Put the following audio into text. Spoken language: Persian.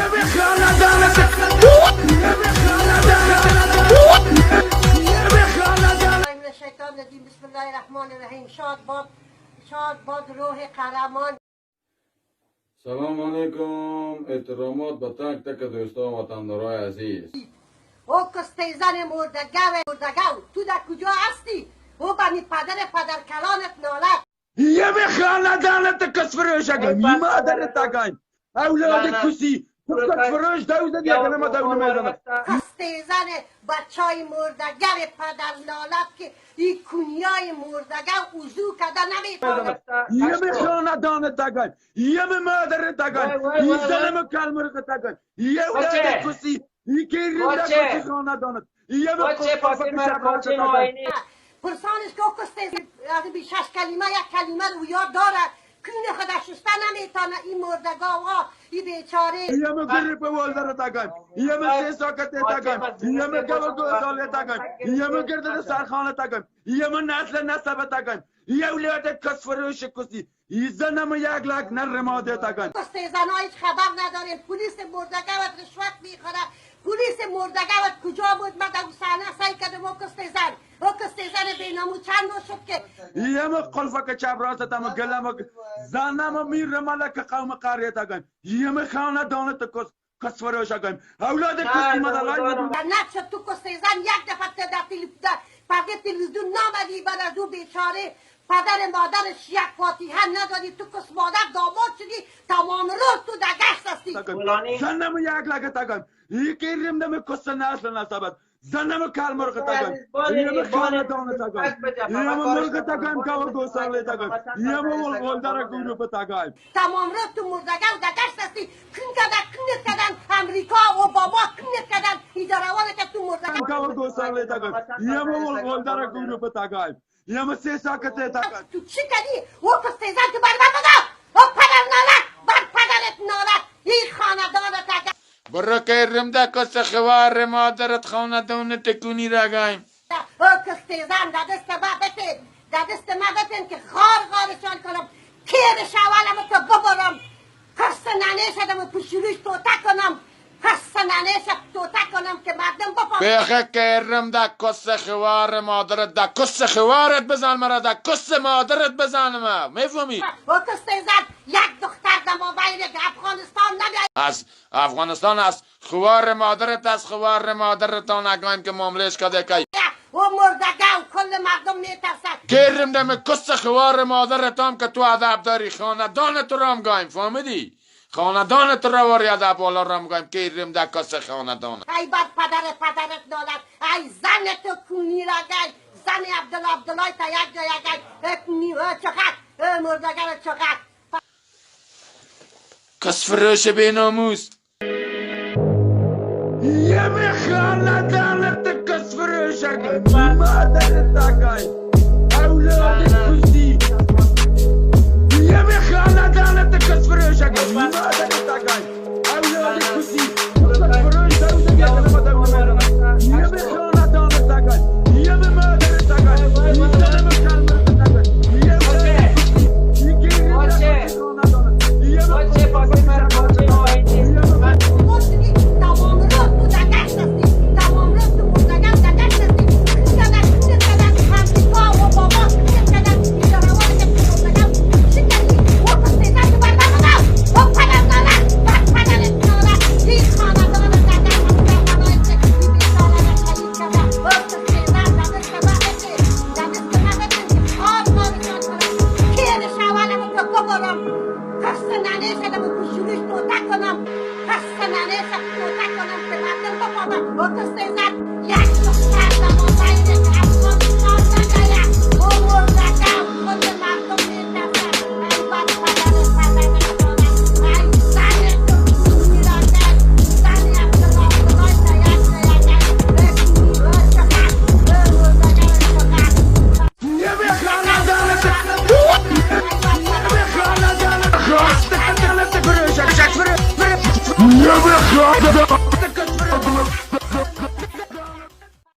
بسم الله الرحمن الرحیم. شاد باد روح قهرمان. سلام علیکم، احترامات به تک تک دوستان وطندارای عزیز. او کستیزن مردگو تو در کجا هستی؟ او بنی پدر کلانت نالت. یه به خاندانت کس فروش اگم یه مادرت اگم اولاد کسی کس فروش دوزد یا کنم دونه میزنم. کستیزن بچای مردگو پدر نالت که این کنیای مردگو وضو کده نمیتونه. یه به خاندانت اگم یه به مادرت اگم یه زنم کلمرقت اگم یه اولاد کسی یه که رنده کسی خاندانت یه به خاندانت اگم. پرسانش که او کستیزن بی 6 کلمه یک کلمه رو یاد داره کین خودش شسته نمیتونه. این مردگاوا این بیچاره یه به گریپ والدرت اگم یه به 3 ساکتت اگم یه به گوزالت اگم یه به گردد سرخانت اگم یه به نسبت اگم یه اولاد کس فروش کسی یه زنم یک لک نر مادت اگم. کستیزن ها هیچ خبر نداریم. پلیس مردگوت رشوت میخوره. پلیس مردگوت کجا بود؟ من در صحنه سعی کردم او کستیزن بینامو چند ماه شد که یه ما قلفک چپ راستم گلم زنم میر ملک قوم قریت اگم یه ما خاندانت کس فروش اگم اولاد کسی مدلای نقش تو کستیزن یک دفعه در پرده تلویزیون نامدی بعد از او بیچاره پدر مادرش یک فاتحه ندادی. تو کس مادر داماد شدی تمام روز تو در گشت هستی. زنم یک لگت اگم یکی رمدم کس نسل نسبت زنم کلمرقت اگم یه ما خاندانت اگم یه ما مرغت اگم که گوسالت اگم یه ما ولدر گروپت اگم تمام روز تو مردگو در گشت هستی. کن کدن امریکا و بابا کن کدن ایداروانه که تو مردگو که گوسالت اگم یه ما ولدر گروپت اگم یه ما 3 ساکتت اگم. تو چی کردی؟ او کستیزن تو بربر بدا او پدر نالت بر پدرت نالت این خاندانت اگم. برو که رمده کس خوار مادرت خاندان تکونی را گایم. او کستیزن در دست ما بتن که خارشان کنم کیرش اولم تو ببرم کس ننیشدم و پشیروش توته کنم کس ننیشد توته کنم که مردم بپا بیخه که رمده کس خوار مادرت ده کس خوارت بزن مرا ده کس مادرت بزن ما میفهمی؟ او کستیزن یک دختر در موبایل افغانستان نمیایی. از افغانستان است خوار مادرت از خوار مادرتان اگایم که معاملش کده که او مردگو کل مردم میترسد. گرم دم کس خوار مادرتان که تو ادب داری خاندانت رو هم گایم فهمیدی؟ خاندانت رو واری ادب والا رو هم گایم گرم ده کس خاندان. ای بر پدرت نالت ای زن تو کونی را گای زن عبدالله تا یک جای گای چقدر مردگو چقدر کس فروش بیناموس. یه به خاندانت کس فروش اگم مادرت اگم اولاد کسی یه به خاندانت کس فروش اگم مادرت اگم اولاد کسی کس فروش دوزد یا کنم دونه میزنم. یه به خاندانت اگم یه به مادرت اگم یه زنم کلمرقت اگم یه اولاد کسی یکی رنده کسی خاندانت یه به Yes!